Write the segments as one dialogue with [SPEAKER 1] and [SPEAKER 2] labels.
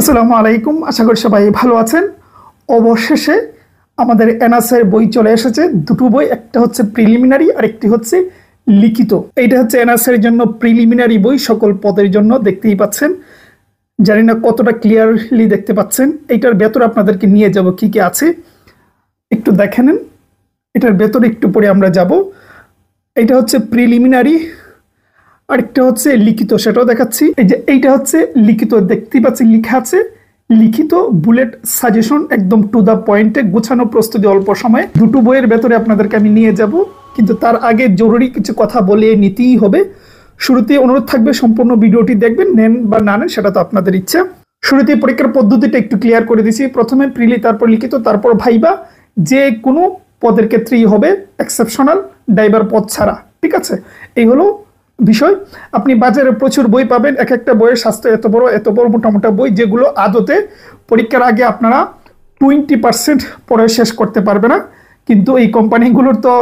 [SPEAKER 1] আসসালামু আলাইকুম, আশা করি সবাই ভালো আছেন। অবশেষে আমাদের এনএসআই বই চলে এসেছে। দুটো বই, একটা হচ্ছে প্রিলিমিনারি আর একটি হচ্ছে লিখিত। এইটা হচ্ছে এনএসআই এর জন্য প্রিলিমিনারি বই, সকল পদের জন্য। দেখতেই পাচ্ছেন, জানি না কতটা ক্লিয়ারলি দেখতে পাচ্ছেন। এইটার ভেতরে আপনাদেরকে নিয়ে যাব কি কি আছে একটু দেখে নেন। এটার ভেতরে একটু পরে আমরা যাব। এইটা হচ্ছে প্রিলিমিনারি, আরেকটা হচ্ছে লিখিত, সেটাও দেখাচ্ছি। এই যে এইটা হচ্ছে লিখিত, দেখতেই পাচ্ছি লেখা আছে লিখিত বুলেট সাজেশন, একদম টু দা পয়েন্টে, গুছানো প্রস্তুতি অল্প সময়ে। দুটো বইয়ের ভেতরে আপনাদেরকে আমি নিয়ে যাব, কিন্তু তার আগে জরুরি কিছু কথা বলে নিতেই হবে। শুরুতে অনুরোধ থাকবে সম্পূর্ণ ভিডিওটি দেখবেন, নেন বা না নেন সেটা তো আপনাদের ইচ্ছা। শুরুতে পরীক্ষার পদ্ধতিটা একটু ক্লিয়ার করে দিছি। প্রথমে প্রিলি, তারপর লিখিত, তারপর ভাইবা। যে কোনো পদের ক্ষেত্রেই হবে, এক্সেপশনাল ড্রাইভার পদ ছাড়া। ঠিক আছে, এই হলো বিষয়। আপনি বাজারে প্রচুর বই পাবেন, এক একটা বইয়ের স্বাস্থ্য এত বড় মোটা বই, যেগুলো আদতে পরীক্ষার আগে আপনারা 20% পড়ে শেষ করতে পারবে না। কিন্তু এই কোম্পানিগুলোর তো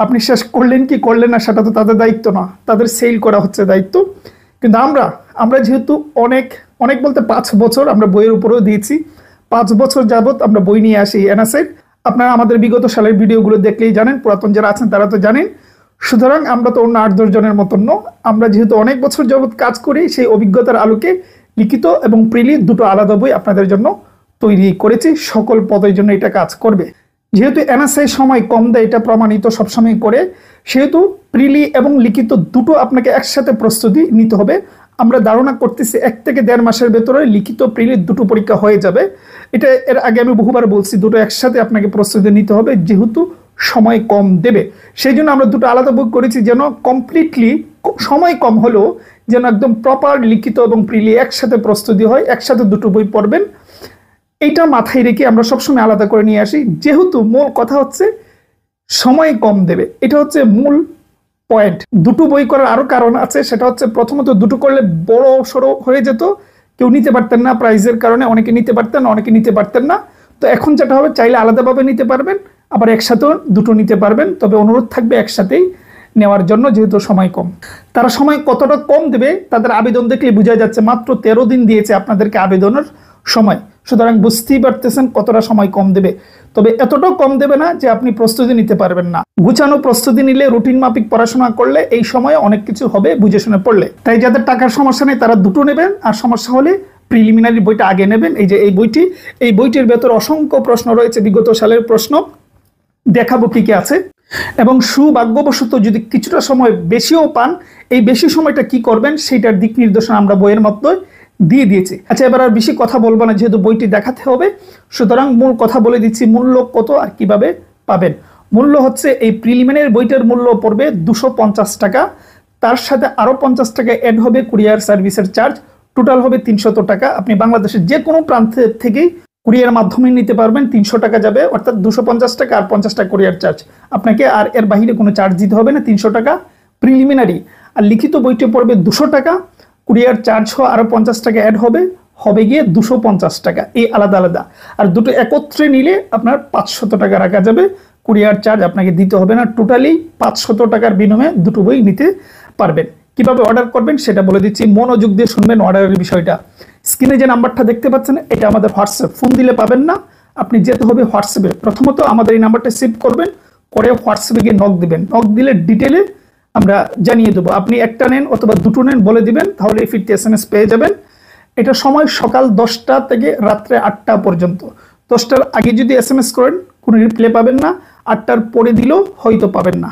[SPEAKER 1] আপনি শেষ করলেন কি করলেন না সেটা তো তাদের দায়িত্ব না, তাদের সেল করা হচ্ছে দায়িত্ব। কিন্তু আমরা যেহেতু অনেক বলতে 5 বছর আমরা বইয়ের উপরেও দিয়েছি, 5 বছর যাবত আমরা বই নিয়ে আসি এনএসআই। আপনারা আমাদের বিগত সালের ভিডিওগুলো দেখলেই জানেন, পুরাতন যারা আছেন তারা তো জানেন। সুতরাং আমরা তো অন্য 8-10 জনের মতন ন। আমরা যেহেতু অনেক বছর যাবৎ কাজ করি, সেই অভিজ্ঞতার আলোকে লিখিত এবং প্রিলি দুটো আলাদা বই আপনাদের জন্য তৈরি করেছি। সকল পদের জন্য এটা কাজ করবে। যেহেতু এনএসআই সময় কম দেয়, এটা প্রমাণিত সবসময় করে, সেহেতু প্রিলি এবং লিখিত দুটো আপনাকে একসাথে প্রস্তুতি নিতে হবে। আমরা ধারণা করতেছি 1 থেকে 1.5 মাসের ভেতরে লিখিত প্রিলি দুটো পরীক্ষা হয়ে যাবে। এটা এর আগে আমি বহুবার বলছি, দুটো একসাথে আপনাকে প্রস্তুতি নিতে হবে, যেহেতু সময় কম দেবে। সেই জন্য আমরা দুটো আলাদা বই করেছি, যেন কমপ্লিটলি সময় কম হলেও যেন একদম প্রপার লিখিত এবং প্রিলি একসাথে প্রস্তুতি হয়, একসাথে দুটো বই পড়বেন। এইটা মাথায় রেখে আমরা সবসময় আলাদা করে নিয়ে আসি, যেহেতু মূল কথা হচ্ছে সময় কম দেবে। এটা হচ্ছে মূল পয়েন্ট। দুটো বই করার আরো কারণ আছে, সেটা হচ্ছে প্রথমত দুটো করলে বড় সড়ো হয়ে যেত, কেউ নিতে পারতেন না প্রাইজের কারণে, অনেকে নিতে পারতেন, অনেকে নিতে পারতেন না। তো এখন যেটা হবে, চাইলে আলাদাভাবে নিতে পারবেন, আবার একসাথেও দুটো নিতে পারবেন। তবে অনুরোধ থাকবে একসাথেই নেওয়ার জন্য, যেহেতু সময় কম। তারা সময় কতটা কম দেবে তাদের আবেদন দেখলে বোঝা যাচ্ছে। মাত্র 13 দিন দিয়েছে আপনাদেরকে আবেদনের সময়, সুতরাং বুঝতেই পারতেছেন কতটা সময় কম দেবে। তবে এতটাও কম দেবে না যে আপনি প্রস্তুতি নিতে পারবেন না। গুছানো প্রস্তুতি নিলে, রুটিন মাফিক পড়াশোনা করলে এই সময়ে অনেক কিছু হবে বুঝে শুনে পড়লে। তাই যাদের টাকার সমস্যা নেই তারা দুটো নেবেন, আর সমস্যা হলে প্রিলিমিনারি বইটা আগে নেবেন। এই যে এই বইটির ভেতর অসংখ্য প্রশ্ন রয়েছে, বিগত সালের প্রশ্ন দেখাবো কি কি আছে। এবং সৌভাগ্যবশত যদি কিছুটা সময় বেশিও পান, এই বেশি সময়টা কি করবেন সেইটার দিক নির্দেশনা আমরা বইয়ের মধ্যে দিয়ে দিয়েছি। আচ্ছা, এবার আর বেশি কথা বলবো না, যেহেতু বইটি দেখাতে হবে। সুতরাং মূল কথা বলে দিচ্ছি, মূল্য কত আর কিভাবে পাবেন। মূল্য হচ্ছে, এই প্রিলিমিনারি বইটার মূল্য পড়বে 250 টাকা। তার সাথে আরো 50 টাকা অ্যাড হবে কুরিয়ার সার্ভিসের চার্জ, টোটাল হবে 300 টাকা। আপনি বাংলাদেশের যে কোনো প্রান্ত থেকেই কুরিয়ার মাধ্যমে নিতে পারবেন, 300 টাকা যাবে, অর্থাৎ 250 টাকা আর 50 টাকা কুরিয়ার চার্জ। আপনাকে আর এর বাইরে কোনো চার্জ দিতে হবে না, 300 টাকা প্রিলিমিনারি। আর লিখিত বইটি পড়বে 200 টাকা, কুরিয়ার চার্জ আরো 50 টাকা অ্যাড হবে গিয়ে 250 টাকা, এই আলাদা আলাদা। আর দুটো একত্রে নিলে আপনার 500 টাকা রাখা যাবে, কুরিয়ার চার্জ আপনাকে দিতে হবে না। টোটালি 500 টাকার বিনিময়ে দুটো বই নিতে পারবেন। কিভাবে অর্ডার করবেন সেটা বলে দিচ্ছি, মনোযোগ দিয়ে শুনবেন অর্ডারের বিষয়টা। স্ক্রিনে যে নাম্বারটা দেখতে পাচ্ছেন, এটা আমাদের হোয়াটসঅ্যাপ। ফোন দিলে পাবেন না, আপনি যেতে হবে হোয়াটসঅ্যাপে। প্রথমত আমাদের এই নাম্বারটা সেভ করবেন, করে হোয়াটসঅ্যাপে গিয়ে নক দিবেন। নক দিলে ডিটেলে আমরা জানিয়ে দেবো। আপনি একটা নেন অথবা দুটো নেন বলে দিবেন, তাহলে ফিরতি SMS পেয়ে যাবেন। এটা সময় সকাল 10টা থেকে রাত্রে 8টা পর্যন্ত। 10টার আগে যদি SMS করেন কোনো রিপ্লাই পাবেন না, 8টার পরে দিলেও হয়তো পাবেন না।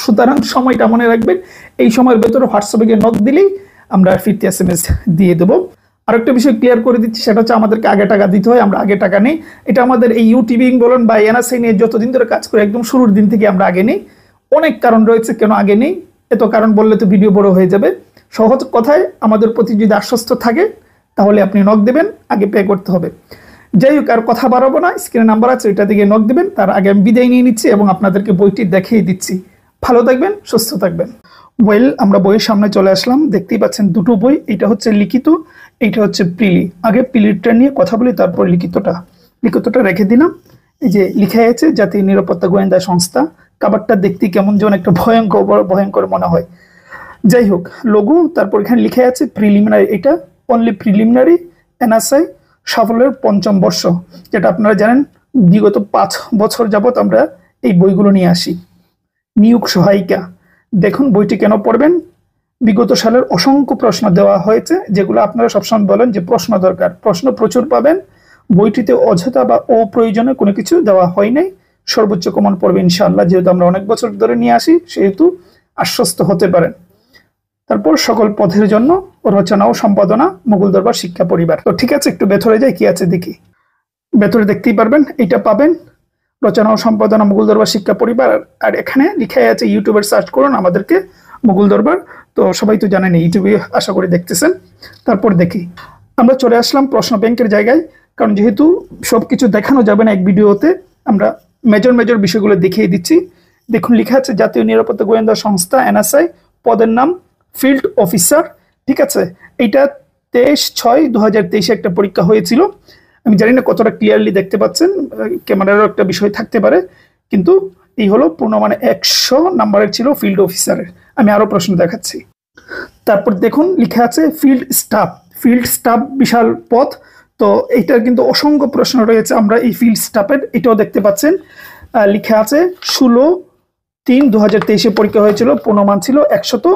[SPEAKER 1] সুতরাং সময়টা মনে রাখবেন, এই সময়ের ভেতরে হোয়াটসঅ্যাপে গিয়ে নক দিলেই আমরা ফিরতি SMS দিয়ে দেবো। আরেকটা বিষয় ক্লিয়ার করে দিচ্ছি, সেটা হচ্ছে আমাদেরকে আগে টাকা দিতে হয়, আমরা আগে টাকা নেই। এটা আমাদের এই ইউটিউবিং বলুন বা এনএসআই নিয়ে যতদিন ধরে কাজ করে, একদম শুরুর দিন থেকে আমরা আগে নেই। অনেক কারণ রয়েছে কেন আগে নেই, এত কারণ বললে তো ভিডিও বড় হয়ে যাবে। সহজ কথায়, আমাদের প্রতি যদি আশ্বস্ত থাকে তাহলে আপনি নক দেবেন, আগে পে করতে হবে। যাই হোক, আর কথা বাড়াবো না, স্ক্রিনে নাম্বার আছে ওইটা দিকে নক দেবেন। তার আগে আমি বিদায় নিয়ে নিচ্ছি এবং আপনাদেরকে বইটি দেখিয়ে দিচ্ছি। ভালো থাকবেন, সুস্থ থাকবেন। আমরা বইয়ের সামনে চলে আসলাম, দেখতেই পাচ্ছেন দুটো বই। এটা হচ্ছে লিখিত, এইটা হচ্ছে প্রিলি। আগে প্রিলিটা নিয়ে কথা বলি, তারপর লিখিতটা রেখে দিলাম। এই যে লিখা আছে জাতীয় নিরাপত্তা গোয়েন্দা সংস্থা। কাভারটা দেখতে কেমন যেন একটা ভয়ঙ্কর মনে হয়। যাই হোক, লোগো, তারপর এখানে লিখা আছে প্রিলিমিনারি। এটা অনলি প্রিলিমিনারি এনএসআই সাফল্যের পঞ্চম বর্ষ, যেটা আপনারা জানেন বিগত 5 বছর যাবত আমরা এই বইগুলো নিয়ে আসি। নিয়োগ সহায়িকা, দেখুন বইটি কেন পড়বেন, বিগত সালের অসংখ্য প্রশ্ন দেওয়া হয়েছে, যেগুলো আপনারা সবসময় বলেন যে প্রশ্ন দরকার, প্রশ্ন প্রচুর পাবেন। বইটিতে অযথা বা অপ্রয়োজনীয় কোনো কিছু দেওয়া হয় নাই, সর্বোচ্চ কমন পড়বে ইনশাআল্লাহ, যেহেতু আমরা অনেক বছর ধরে নিয়ে আসি সেহেতু আশ্বস্ত হতে পারেন। তারপর সকল পথের জন্য রচনা ও সম্পাদনা, মুঘল দরবার শিক্ষা পরিবার। তো ঠিক আছে, একটু ভেতরে যাই, কি আছে দেখি। ভেতরে দেখতেই পারবেন, এটা পাবেন রচনা ও সম্পাদনা মুঘল দরবার শিক্ষা পরিবার। আর এখানে লিখাই আছে, ইউটিউবে সার্চ করুন আমাদেরকে মুঘল দরবার, তো সবাই তো জানেন, ইউটিউবে আশা করি দেখতেছেন। তারপর দেখি, আমরা চলে আসলাম প্রশ্ন ব্যাংকের জায়গায়, কারণ যেহেতু সবকিছু দেখানো যাবে না এক ভিডিওতে, আমরা মেজর বিষয়গুলো দেখিয়ে দিচ্ছি। দেখুন লেখা আছে জাতীয় নিরাপত্তা গোয়েন্দা সংস্থা NSA, পদের নাম ফিল্ড অফিসার। ঠিক আছে, এইটা 23/6/2023 একটা পরীক্ষা হয়েছিল। আমি জানি না কতটা ক্লিয়ারলি দেখতে পাচ্ছেন, ক্যামেরারও একটা বিষয় থাকতে পারে, কিন্তু এই হলো পূর্ণমানে 100 নাম্বারের ছিল ফিল্ড অফিসারের। আমি আরো প্রশ্ন দেখাচ্ছি। তারপর দেখুন লেখা আছে ফিল্ড স্টাফ। ফিল্ড স্টাফ বিশাল পদ, তো এইটার কিন্তু অসংখ্য প্রশ্ন রয়েছে। আমরা এই ফিল্ড স্টাফের এটাও দেখতে পাচ্ছেন, লেখা আছে 16/3/2023 পরীক্ষা হয়েছিল, পূর্ণমান ছিল 100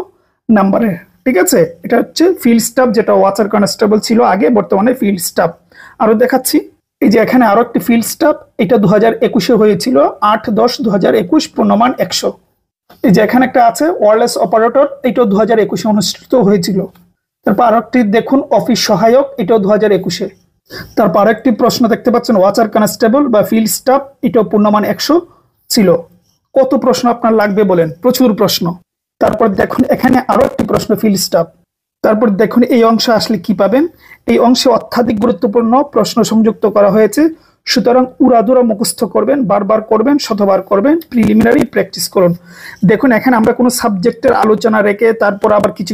[SPEAKER 1] নাম্বারের। ঠিক আছে, এটা হচ্ছে ফিল্ড স্টাফ, যেটা ওয়াচার কনস্টেবল ছিল আগে, বর্তমানে ফিল্ড স্টাফ। আরো দেখাচ্ছি, এই যে এখানে আরো একটি ফিল্ড স্টাফ, এটা 2021 হয়েছিল, 8/10/2021, পূর্ণমান 100। এই যে এখানে একটা আছে ওয়্যারলেস অপারেটর, এটাও 2021 অনুষ্ঠিত হয়েছিল। তারপর আরো একটি দেখুন অফিস সহায়ক, এটাও 2021। তারপর আরেকটি প্রশ্ন দেখতে পাচ্ছেন ওয়াচার কনস্টেবল বা ফিল্ড স্টাফ, এটাও পূর্ণমান 100 ছিল। কত প্রশ্ন আপনার লাগবে বলেন, প্রচুর প্রশ্ন। তারপর দেখুন এখানে আরো একটি প্রশ্ন ফিল্ড স্টাফ। তারপর দেখুন এই অংশে আসলে কি পাবেন, এই অংশে অত্যাধিক গুরুত্বপূর্ণ প্রশ্ন সংযুক্ত করা হয়েছে, সুতরাং উড়াদুরা মুখস্থ করবেন, বারবার করবেন, শতবার করবেন, প্রিলিমিনারি প্র্যাকটিস করুন। দেখুন এখানে আমরা কোনো সাবজেক্টের আলোচনা রেখে তারপর আবার কিছু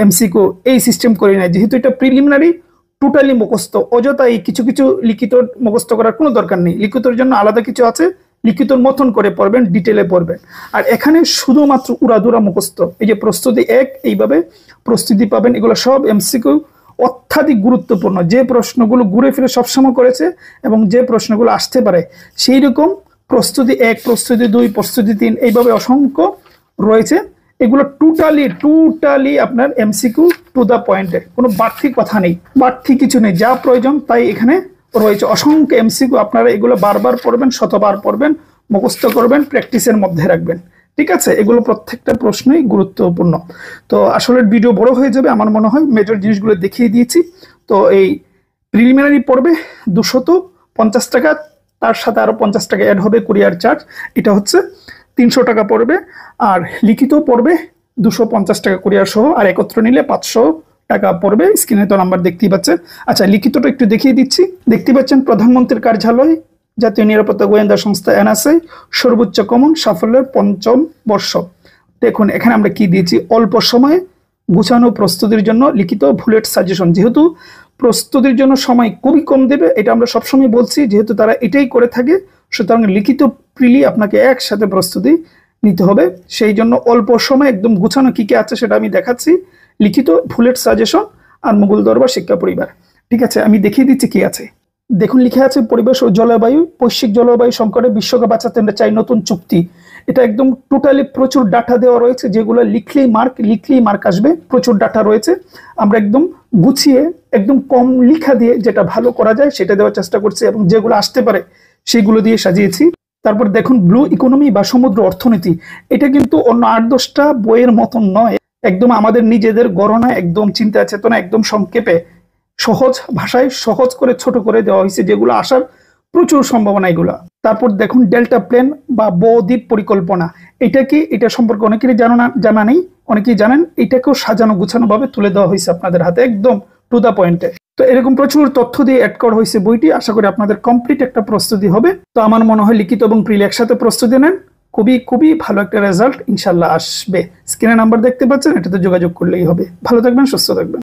[SPEAKER 1] MCQ এই সিস্টেম করি না, যেহেতু এটা প্রিলিমিনারি, টোটালি মুখস্থ। অযথা এই কিছু লিখিত মুখস্থ করার কোনো দরকার নেই, লিখিতর জন্য আলাদা কিছু আছে, লিখিতর মতন করে পড়বেন, ডিটেলে পড়বেন। আর এখানে শুধুমাত্র উড়াদুরা মুখস্থ। এই যে প্রস্তুতি 1, এইভাবে প্রস্তুতি পাবেন, এগুলো সব MCQ, অত্যাধিক গুরুত্বপূর্ণ। যে প্রশ্নগুলো ঘুরে ফিরে সবসময় করেছে এবং যে প্রশ্নগুলো আসতে পারে, সেই রকম প্রস্তুতি 1, প্রস্তুতি 2, প্রস্তুতি 3, এইভাবে অসংখ্য রয়েছে। এগুলো টোটালি আপনার MCQ টু দা পয়েন্টে, কোনো বাড়তি কথা নেই, বাড়তি কিছু নেই, যা প্রয়োজন তাই এখানে রয়েছে। অসংখ্য MCQ, আপনারা এগুলো বারবার পড়বেন, শতবার পড়বেন, মুখস্থ করবেন, প্র্যাকটিসের মধ্যে রাখবেন। ঠিক আছে, এগুলো প্রত্যেকটা প্রশ্নই গুরুত্বপূর্ণ। তো আসলে ভিডিও বড় হয়ে যাবে, আমার মনে হয় মেজর জিনিসগুলো দেখিয়ে দিয়েছি। তো এই প্রিলিমিনারি পড়বে 250 টাকা, তার সাথে আরো 50 টাকা অ্যাড হবে কুরিয়ার চার্জ, এটা হচ্ছে 300 টাকা পড়বে। আর লিখিত পড়বে 250 টাকা কুরিয়ার সহ, আর একত্র নিলে 500 টাকা পড়বে। স্ক্রিনে তো নাম্বার দেখতেই পাচ্ছেন। আচ্ছা, লিখিতটা একটু দেখিয়ে দিচ্ছি। দেখতে পাচ্ছেন প্রধানমন্ত্রীর কার্যালয়, জাতীয় নিরাপত্তা গোয়েন্দা সংস্থা NSA, সর্বোচ্চ কমন, সাফল্যের পঞ্চম বর্ষ। দেখুন এখানে আমরা কি দিয়েছি, অল্প সময়ে গুছানো প্রস্তুতির জন্য লিখিত বুলেট সাজেশন। যেহেতু প্রস্তুতির জন্য সময় খুবই কম দেবে, এটা আমরা সবসময় বলছি, যেহেতু তারা এটাই করে থাকে, সুতরাং লিখিত প্রিলি আপনাকে একসাথে প্রস্তুতি নিতে হবে। সেই জন্য অল্প সময় একদম গুছানো কি কি আছে সেটা আমি দেখাচ্ছি, লিখিত বুলেট সাজেশন আর মুঘল দরবার শিক্ষা পরিবার। ঠিক আছে, আমি দেখিয়ে দিচ্ছি কি আছে। দেখুন লিখে আছে পরিবেশ ও জলবায়ু, বৈশ্বিক জলবায়ু সংকটে বিশ্বকে বাঁচাতে আমরা চাই নতুন চুক্তি। এটা একদম টোটালি প্রচুর ডাটা দেওয়া রয়েছে, যেগুলো লিখলেই মার্ক আসবে। প্রচুর ডাটা রয়েছে, আমরা একদম গুছিয়ে একদম কম লিখা দিয়ে যেটা ভালো করা যায় সেটা দেওয়ার চেষ্টা করছি, এবং যেগুলো আসতে পারে সেগুলো দিয়ে সাজিয়েছি। তারপর দেখুন ব্লু ইকোনমি বা সমুদ্র অর্থনীতি, এটা কিন্তু অন্য 8-10টা বইয়ের মতন নয়, একদম আমাদের নিজেদের গণনা, একদম চিন্তা চেতনা, একদম সংক্ষেপে সহজ ভাষায় সহজ করে ছোট করে দেওয়া হয়েছে, যেগুলো আসার প্রচুর সম্ভাবনা এগুলা। তারপর দেখুন ডেল্টা প্লেন বা বদ্বীপ পরিকল্পনা, এটা কি, এটা সম্পর্কে অনেকেরই জানা নেই, অনেকেই জানেন। এটাকেও সাজানো গুছানো ভাবে তুলে দেওয়া হয়েছে আপনাদের হাতে, একদম টু দা পয়েন্টে। তো এরকম প্রচুর তথ্য দিয়ে অ্যাড করা হয়েছে বইটি। আশা করি আপনাদের কমপ্লিট একটা প্রস্তুতি হবে। তো আমার মনে হয় লিখিত এবং প্রিলি একসাথে প্রস্তুতি নেন, খুবই ভালো একটা রেজাল্ট ইনশাল্লাহ আসবে। স্ক্রিনে নাম্বার দেখতে পাচ্ছেন, এটাতে যোগাযোগ করলেই হবে। ভালো থাকবেন, সুস্থ থাকবেন।